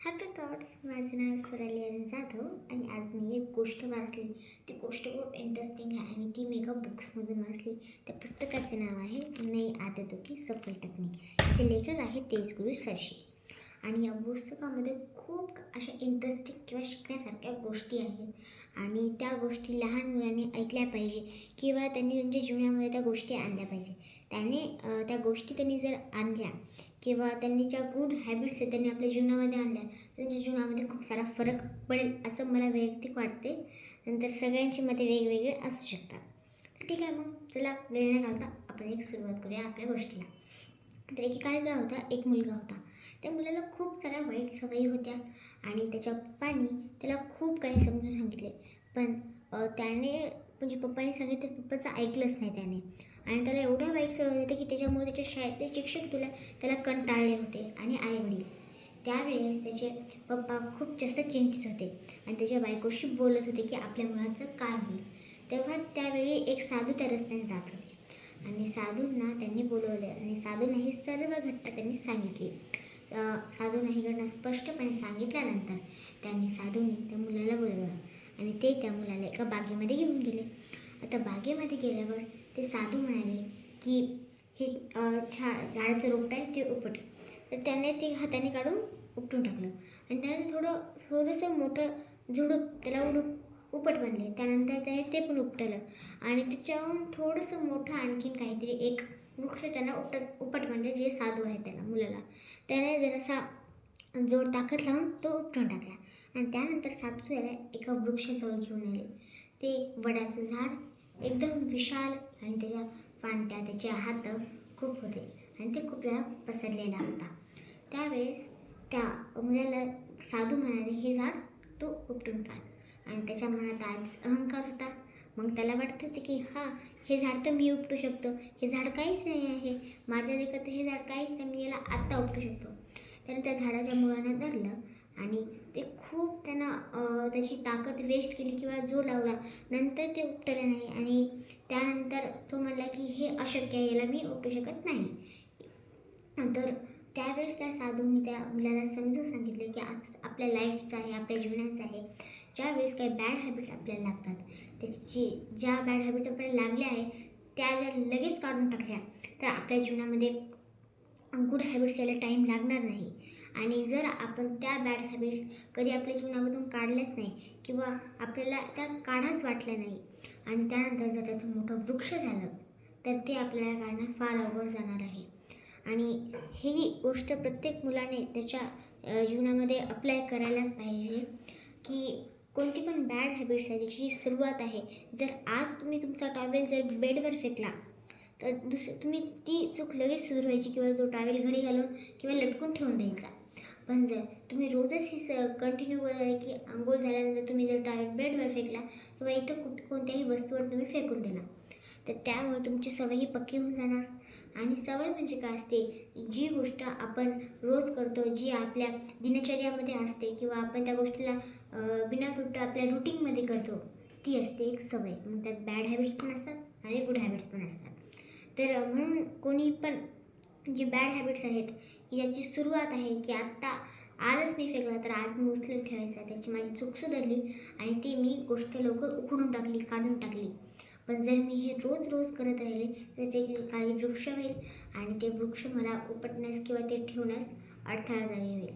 Happy thoughts. माझं नाव स्वराली अरुण जाधव आणि आज मी एक गोष्ट वाचली. ती गोष्ट खूप इंटरेस्टिंग आहे आणि ती मी एका बुक्समधून वाचली. त्या पुस्तकाचे नाव आहे नई आदतों की सफल टेक्निक. त्याचे लेखक आहेत तेजगुरु शशी. आणि या पुस्तकामध्ये खूप अशा इंटरेस्टिंग किंवा शिकण्यासारख्या गोष्टी आहेत आणि त्या गोष्टी लहान मुलांनी ऐकल्या पाहिजे किंवा त्यांनी त्यांच्या जीवनामध्ये त्या गोष्टी आणल्या पाहिजे. त्या गोष्टी त्यांनी जर आणल्या किंवा त्यांनी ज्या गुड हॅबिट्स आहेत त्यांनी आपल्या जीवनामध्ये आणल्या त्यांच्या जीवनामध्ये खूप सारा फरक पडेल असं मला वैयक्तिक वाटते. नंतर सगळ्यांची मते वेगवेगळे असू शकतात. तर ठीक आहे, मग चला वेळ न घालता आपण एक सुरुवात करूया आपल्या गोष्टीला. तर एकेकाळी होता, एक मुलगा होता. त्या मुलाला खूप साऱ्या वाईट सवयी होत्या आणि त्याच्या पप्पांनी त्याला खूप काही समजून सांगितले. पण त्याने म्हणजे पप्पांनी सांगितलं पप्पाचं ऐकलंच नाही त्याने. आणि त्याला एवढ्या वाईट सवय होत्या की त्याच्यामुळे त्याच्या शाळेतले शिक्षक त्याला कंटाळले होते आणि आईवडील. त्यावेळेस त्याचे पप्पा खूप जास्त चिंतित होते आणि त्याच्या बायकोशी बोलत होते की आपल्या मुलाचं काय होईल. तेव्हा त्यावेळी एक साधू त्या रस्त्याने जात होते आणि साधूंना त्यांनी बोलवले आणि साधूंना ही सर्व घटना त्यांनी सांगितली. साधूंना ही घटना स्पष्टपणे सांगितल्यानंतर साधूंनी त्या मुलाला बोलवलं आणि ते त्या मुलाला एका बागेमध्ये घेऊन गेले. आता बागेमध्ये गेल्यावर ते साधू म्हणाले की हे झाडाचं रोपटं आहे ते उपट. तर त्याने ते हाताने काढून उपटून टाकलं आणि त्याने थोडंसं मोठं झुडूप त्याला उपट बनले. त्यानंतर त्याने ते पण उपटलं आणि त्याच्याहून थोडंसं मोठं आणखीन काहीतरी एक वृक्ष त्यांना उपट बनले. जे साधू आहे त्याला मुलाला त्याने जरासा जोर ताकद लावून तो उपटून टाकला आणि त्यानंतर साधू त्याला एका वृक्षाजवळ घेऊन आले. ते वडाचं झाड एकदम विशाल आणि त्याच्या फांद्या त्याचे हात खूप होते आणि ते खूप जरा पसरलेला होता. त्यावेळेस त्या मुलाला साधू म्हणाले हे झाड तू उपटून काढ आणि त्याच्या मनात आज अहंकार होता. मग त्याला वाटत होते की हे झाड तर मी उपटू शकतो, हे झाड काहीच नाही आहे, माझ्या देखत हे झाड काहीच नाही, मी याला आत्ता उपटू शकतो. त्याने त्या झाडाच्या मुळानं धरलं आणि ते खूप त्याची ताकद वेस्ट केली किंवा जो लावला. नंतर ते उपटलं नाही आणि त्यानंतर तो म्हणला की हे अशक्य आहे, याला मी उपटू शकत नाही. तर त्यावेळेस त्या साधूंनी त्या मुलाला समजून सांगितले की आज आपल्या लाईफचं आहे, आपल्या जीवनाचं आहे. ज्यावेळेस काही बॅड हॅबिट्स आपल्याला लागतात, ज्या बॅड हॅबिट्स आपल्याला लागल्या आहे त्या जर लगेच काढून टाकल्या तर आपल्या जीवनामध्ये गुड हॅबिट्स यायला टाईम लागणार नाही. आणि जर आपण त्या बॅड हॅबिट्स कधी आपल्या जीवनामधून काढल्याच नाही किंवा आपल्याला त्या काढाच वाटल्या नाही आणि त्यानंतर जर त्यातून मोठं वृक्ष झालं तर ते आपल्याला काढणं फार अवघड जाणार आहे. आणि ही गोष्ट प्रत्येक मुलाने त्याच्या जीवनामध्ये अप्लाय करायलाच पाहिजे की कोणती पण बॅड हॅबिट्स आहे ज्याची सुरुवात आहे. जर आज तुम्ही तुमचा टॉवेल जर बेडवर फेकला तर तुम्ही ती चूक लगेच सुधारायची किंवा तो टॉवेल घडी घालून किंवा लटकून ठेवून द्यायचा. पण जर तुम्ही रोजच ही कंटिन्यू करत आहे की आंघोळ झाल्यानंतर तुम्ही जर टॉवेल बेडवर फेकला किंवा इथं कोणत्याही वस्तूवर तुम्ही फेकून दिला तर त्यामुळे तुमची सवयही पक्की होऊन जाणार. आणि सवय म्हणजे काय असते, जी गोष्ट आपण रोज करतो, जी आपल्या दिनचर्यामध्ये असते किंवा आपण त्या गोष्टीला बिना तुटता आपल्या रुटीनमध्ये करतो ती असते एक सवय. मग त्यात बॅड हॅबिट्स पण असतात आणि गुड हॅबिट्स पण असतात. तर म्हणून कोणी पण जी बॅड हॅबिट्स आहेत की याची सुरुवात आहे की आजच मी फेकला तर आज मी उचलून ठेवायचा, त्याची माझी चूक सुधारली आणि ती मी गोष्ट लवकर उखडून टाकली, काढून टाकली. पण जर मी हे रोज करत राहिले तर त्याचे काही वृक्ष होईल आणि ते वृक्ष मला उपटण्यास किंवा ते ठेवण्यास अडथळा जागी होईल.